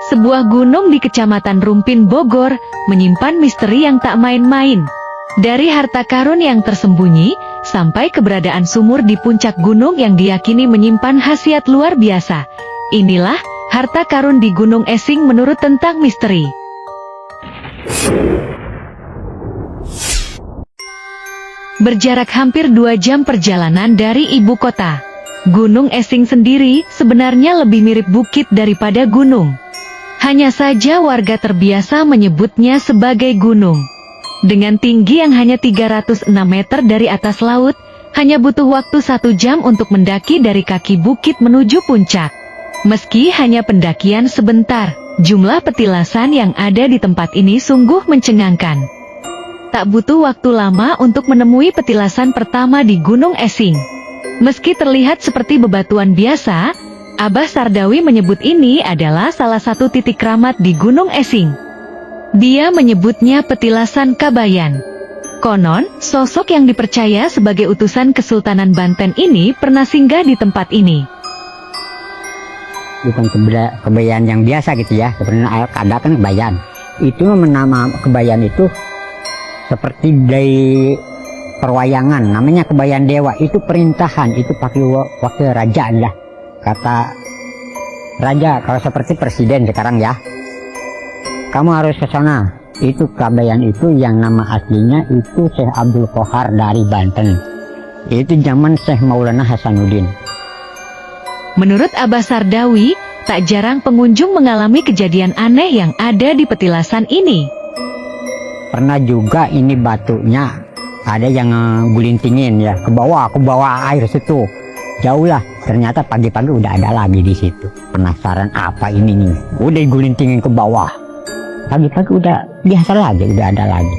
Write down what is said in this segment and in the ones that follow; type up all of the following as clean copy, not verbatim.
Sebuah gunung di Kecamatan Rumpin, Bogor, menyimpan misteri yang tak main-main. Dari harta karun yang tersembunyi, sampai keberadaan sumur di puncak gunung yang diyakini menyimpan khasiat luar biasa. Inilah harta karun di Gunung Esing menurut tentang misteri. Berjarak hampir 2 jam perjalanan dari ibu kota, Gunung Esing sendiri sebenarnya lebih mirip bukit daripada gunung. Hanya saja warga terbiasa menyebutnya sebagai gunung. Dengan tinggi yang hanya 306 meter dari atas laut, hanya butuh waktu 1 jam untuk mendaki dari kaki bukit menuju puncak. Meski hanya pendakian sebentar, jumlah petilasan yang ada di tempat ini sungguh mencengangkan. Tak butuh waktu lama untuk menemui petilasan pertama di Gunung Esing. Meski terlihat seperti bebatuan biasa, Abah Sardawi menyebut ini adalah salah satu titik keramat di Gunung Esing. Dia menyebutnya petilasan Kabayan. Konon, sosok yang dipercaya sebagai utusan Kesultanan Banten ini pernah singgah di tempat ini. Bukan kebayan yang biasa gitu ya, sebenarnya ada kan kebayan. Itu nama kebayan itu seperti dari perwayangan, namanya kebayan dewa. Itu perintahan, itu pakai wakil raja lah. Kata raja, kalau seperti presiden sekarang ya, kamu harus ke sana. Itu kebayan itu yang nama aslinya itu Syekh Abdul Qohar dari Banten. Itu zaman Syekh Maulana Hasanuddin. Menurut Abah Sardawi, tak jarang pengunjung mengalami kejadian aneh yang ada di petilasan ini. Pernah juga ini batunya ada yang gulintingin ya ke bawah air situ. Jauh lah, ternyata pagi-pagi udah ada lagi di situ. Penasaran apa ini nih? Udah gulintingin ke bawah. Pagi-pagi udah biasa lagi, udah ada lagi.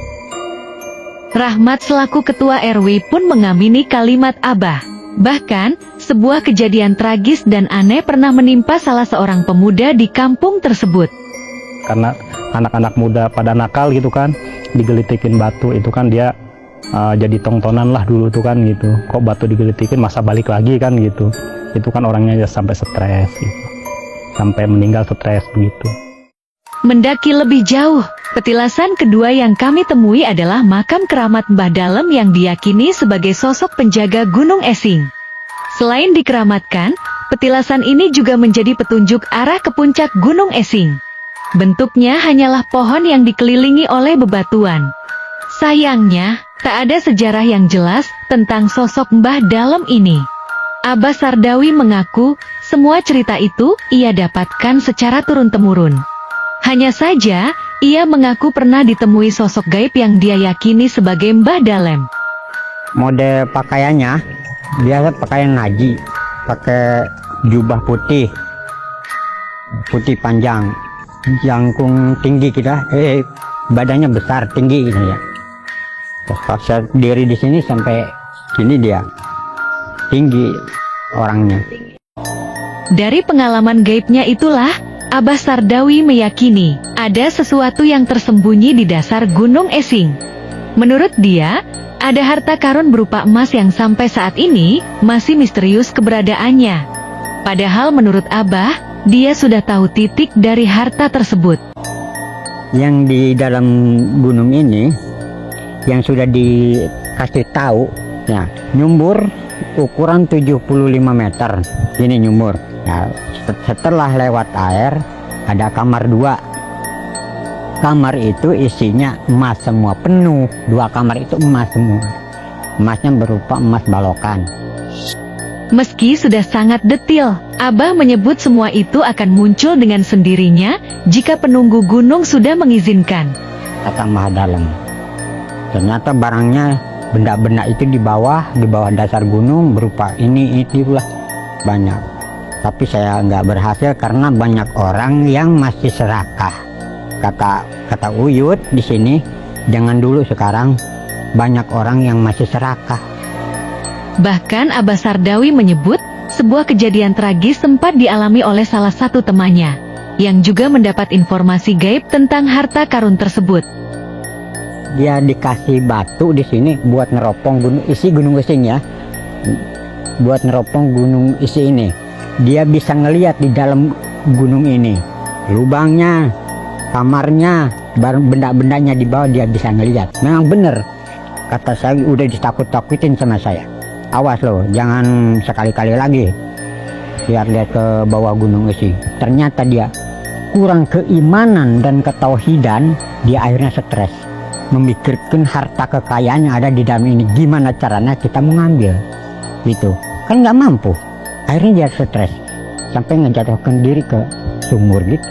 Rahmat selaku ketua RW pun mengamini kalimat Abah. Bahkan, sebuah kejadian tragis dan aneh pernah menimpa salah seorang pemuda di kampung tersebut. Karena anak-anak muda pada nakal gitu kan, digelitikin batu itu kan dia jadi tontonan lah dulu tuh kan gitu. Kok batu digelitikin masa balik lagi kan gitu. Itu kan orangnya ya sampai stres gitu. Sampai meninggal stres begitu. Mendaki lebih jauh, petilasan kedua yang kami temui adalah makam keramat Mbah Dalem yang diyakini sebagai sosok penjaga Gunung Esing. Selain dikeramatkan, petilasan ini juga menjadi petunjuk arah ke puncak Gunung Esing. Bentuknya hanyalah pohon yang dikelilingi oleh bebatuan. Sayangnya, tak ada sejarah yang jelas tentang sosok Mbah Dalem ini. Abah Sardawi mengaku, semua cerita itu ia dapatkan secara turun-temurun. Hanya saja, ia mengaku pernah ditemui sosok gaib yang dia yakini sebagai Mbah Dalem. Model pakaiannya, biasa pakaian haji, pakai jubah putih panjang, jangkung tinggi kita, badannya besar tinggi gitu ya. Pas saya diri di sini sampai sini dia tinggi orangnya. Dari pengalaman gaibnya itulah, Abah Sardawi meyakini ada sesuatu yang tersembunyi di dasar Gunung Esing. Menurut dia, ada harta karun berupa emas yang sampai saat ini masih misterius keberadaannya. Padahal menurut Abah, dia sudah tahu titik dari harta tersebut. Yang di dalam gunung ini, yang sudah dikasih tahu, ya, nyumbur ukuran 75 meter. Ini nyumbur. Ya, setelah lewat air, ada kamar 2. Kamar itu isinya emas semua, penuh. 2 kamar itu emas semua. Emasnya berupa emas balokan. Meski sudah sangat detil, Abah menyebut semua itu akan muncul dengan sendirinya jika penunggu gunung sudah mengizinkan. Kata Mbah Dalem. Ternyata barangnya, benda-benda itu di bawah dasar gunung berupa ini itulah banyak. Tapi saya nggak berhasil karena banyak orang yang masih serakah. Kata Uyut di sini, jangan dulu, sekarang banyak orang yang masih serakah. Bahkan Abah Sardawi menyebut sebuah kejadian tragis sempat dialami oleh salah satu temannya, yang juga mendapat informasi gaib tentang harta karun tersebut. Dia dikasih batu di sini buat neropong gunung Esing ya, buat neropong gunung isi ini. Dia bisa ngelihat di dalam gunung ini. lubangnya, kamarnya, baru benda-bendanya di bawah dia bisa ngelihat. Memang bener, kata saya udah ditakut-takutin sama saya. Awas loh, jangan sekali-kali lagi lihat-lihat ke bawah Gunung Esing. Ternyata dia kurang keimanan dan ketauhidan, dia akhirnya stres, memikirkan harta kekayaan yang ada di dalam ini, gimana caranya kita mengambil gitu, kan nggak mampu. Akhirnya dia stres sampai ngejatuhkan diri ke sumur gitu.